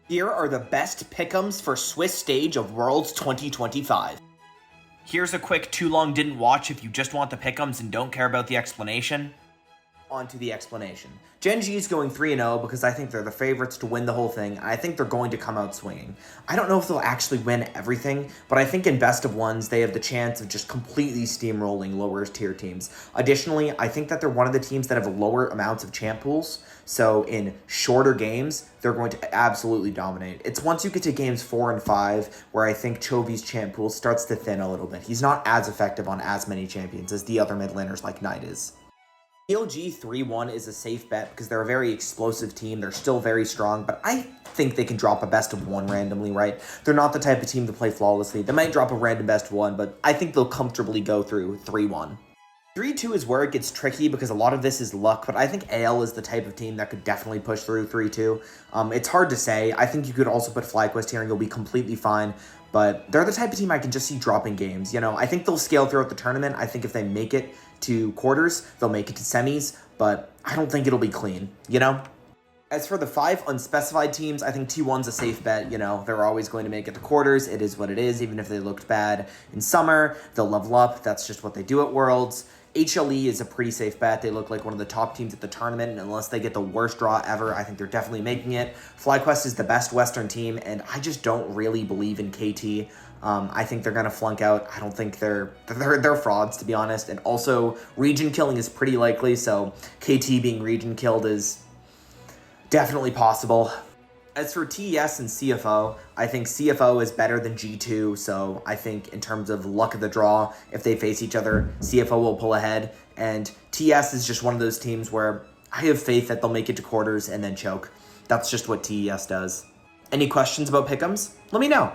Here are the best pick'ems for Swiss stage of Worlds 2025. Here's a quick too long didn't watch if you just want the pick'ems and don't care about the explanation. On to the explanation. Gen G is going 3-0 because I think they're the favorites to win the whole thing, and I think they're going to come out swinging. I don't know if they'll actually win everything, but I think in best of ones, they have the chance of just completely steamrolling lower tier teams. Additionally, I think that they're one of the teams that have lower amounts of champ pools, so in shorter games, they're going to absolutely dominate. It's once you get to games 4 and 5 where I think Chovy's champ pool starts to thin a little bit. He's not as effective on as many champions as the other mid laners like Knight is. PLG 3-1 is a safe bet because they're a very explosive team. They're still very strong, but I think they can drop a best of 1 randomly, right? They're not the type of team to play flawlessly. They might drop a random best of 1, but I think they'll comfortably go through 3-1. 3-2 is where it gets tricky because a lot of this is luck, but I think AL is the type of team that could definitely push through 3-2. It's hard to say. I think you could also put FlyQuest here and you'll be completely fine, but they're the type of team I can just see dropping games. You know, I think they'll scale throughout the tournament. I think if they make it to quarters, they'll make it to semis, but I don't think it'll be clean, you know? As for the 5 unspecified teams, I think T1's a safe bet. You know, they're always going to make it to quarters. It is what it is, even if they looked bad in summer. They'll level up. That's just what they do at Worlds. HLE is a pretty safe bet. They look like one of the top teams at the tournament, and unless they get the worst draw ever, I think they're definitely making it. FlyQuest is the best Western team, and I just don't really believe in KT. I think they're going to flunk out. I don't think they're frauds, to be honest. And also, region killing is pretty likely, so KT being region killed is definitely possible. As for TES and CFO, I think CFO is better than G2, so I think in terms of luck of the draw, if they face each other, CFO will pull ahead, and TES is just one of those teams where I have faith that they'll make it to quarters and then choke. That's just what TES does. Any questions about pick'ems? Let me know.